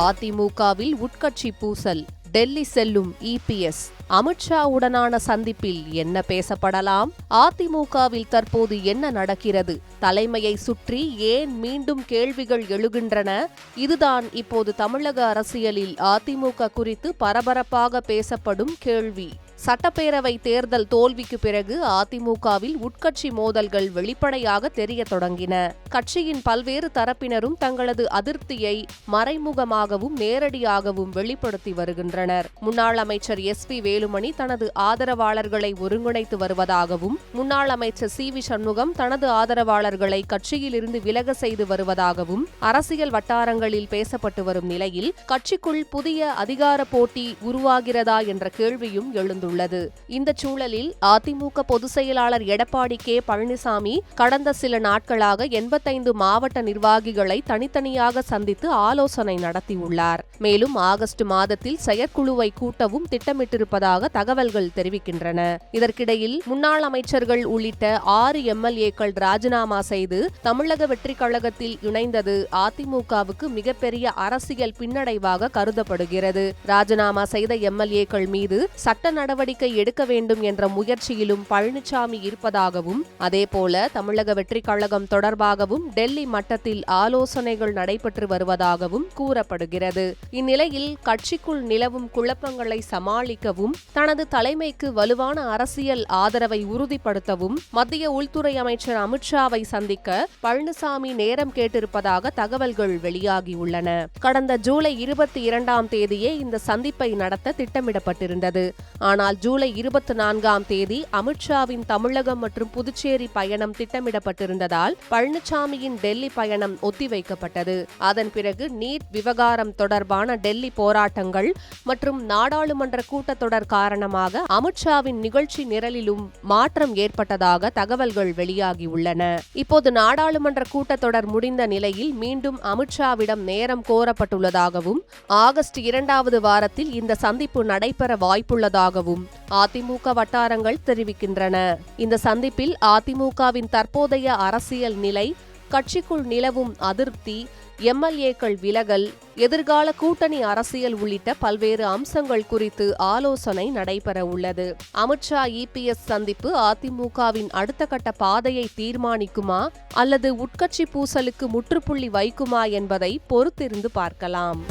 அதிமுகவில் உட்கட்சி பூசல், டெல்லி செல்லும் இபிஎஸ். அமித்ஷாவுடனான சந்திப்பில் என்ன பேசப்படலாம்? அதிமுகவில் தற்போது என்ன நடக்கிறது? தலைமையை சுற்றி ஏன் மீண்டும் கேள்விகள் எழுகின்றன? இதுதான் இப்போது தமிழக அரசியலில் அதிமுக குறித்து பரபரப்பாக பேசப்படும் கேள்வி. சட்டப்பேரவை தேர்தல் தோல்விக்கு பிறகு அதிமுகவில் உட்கட்சி மோதல்கள் வெளிப்படையாக தெரிய தொடங்கின. கட்சியின் பல்வேறு தரப்பினரும் தங்களது அதிருப்தியை மறைமுகமாகவும் நேரடியாகவும் வெளிப்படுத்தி வருகின்றனர். முன்னாள் அமைச்சர் எஸ்.பி. வேலுமணி தனது ஆதரவாளர்களை ஒருங்கிணைத்து வருவதாகவும், முன்னாள் அமைச்சர் சி.வி. சண்முகம் தனது ஆதரவாளர்களை கட்சியிலிருந்து விலக செய்து வருவதாகவும் அரசியல் வட்டாரங்களில் பேசப்பட்டு வரும் நிலையில், கட்சிக்குள் புதிய அதிகார போட்டி உருவாகிறதா என்ற கேள்வியும் எழுந்துள்ளது. இந்த சூழலில் அதிமுக பொதுச் செயலாளர் எடப்பாடி கே. பழனிசாமி கடந்த சில நாட்களாக 85 மாவட்ட நிர்வாகிகளை தனித்தனியாக சந்தித்து ஆலோசனை நடத்தியுள்ளார். மேலும் ஆகஸ்ட் மாதத்தில் செயற்குழுவை கூட்டவும் திட்டமிட்டிருப்பதாக தகவல்கள் தெரிவிக்கின்றன. இதற்கிடையில் முன்னாள் அமைச்சர்கள் உள்ளிட்ட 6 எம்எல்ஏக்கள் ராஜினாமா செய்து தமிழக வெற்றிக் கழகத்தில் இணைந்தது அதிமுகவுக்கு மிகப்பெரிய அரசியல் பின்னடைவாக கருதப்படுகிறது. ராஜினாமா செய்த எம்எல்ஏக்கள் மீது சட்ட நடவடிக்கை எடுக்க வேண்டும் என்ற முயற்சியிலும் பழனிசாமி இருப்பதாகவும், அதேபோல தமிழக வெற்றிக் கழகம் தொடர்பாகவும் டெல்லி மட்டத்தில் ஆலோசனைகள் நடைபெற்று வருவதாகவும் கூறப்படுகிறது. இந்நிலையில் கட்சிக்குள் நிலவும் குழப்பங்களை சமாளிக்கவும், தனது தலைமைக்கு வலுவான அரசியல் ஆதரவை உறுதிப்படுத்தவும் மத்திய உள்துறை அமைச்சர் அமித்ஷாவை சந்திக்க பழனிசாமி நேரம் கேட்டிருப்பதாக தகவல்கள் வெளியாகியுள்ளன. கடந்த ஜூலை 22ஆம் தேதியே இந்த சந்திப்பை நடத்த திட்டமிடப்பட்டிருந்தது. ஆனால் ஜூலை 24ஆம் தேதி அமித்ஷாவின் தமிழகம் மற்றும் புதுச்சேரி பயணம் திட்டமிடப்பட்டிருந்ததால் பழனிசாமியின் டெல்லி பயணம் ஒத்திவைக்கப்பட்டது. அதன் பிறகு நீட் விவகாரம் தொடர்பான டெல்லி போராட்டங்கள் மற்றும் நாடாளுமன்ற கூட்டத்தொடர் காரணமாக அமித்ஷாவின் நிகழ்ச்சி நிரலிலும் மாற்றம் ஏற்பட்டதாக தகவல்கள் வெளியாகியுள்ளன. இப்போது நாடாளுமன்ற கூட்டத்தொடர் முடிந்த நிலையில் மீண்டும் அமித்ஷாவிடம் நேரம் கோரப்பட்டுள்ளதாகவும், ஆகஸ்ட் 2வது வாரத்தில் இந்த சந்திப்பு நடைபெற வாய்ப்புள்ளதாகவும் அதிமுக வட்டாரங்கள் தெரிவிக்கின்றன. இந்த சந்திப்பில் அதிமுகவின் தற்போதைய அரசியல் நிலை, கட்சிக்குள் நிலவும் அதிருப்தி, எம்எல்ஏக்கள் விலகல், எதிர்கால கூட்டணி அரசியல் உள்ளிட்ட பல்வேறு அம்சங்கள் குறித்து ஆலோசனை நடைபெற உள்ளது. அமித்ஷா இபிஎஸ் சந்திப்பு அதிமுகவின் அடுத்த கட்ட பாதையை தீர்மானிக்குமா அல்லது உட்கட்சி பூசலுக்கு முற்றுப்புள்ளி வைக்குமா என்பதை பொறுத்திருந்து பார்க்கலாம்.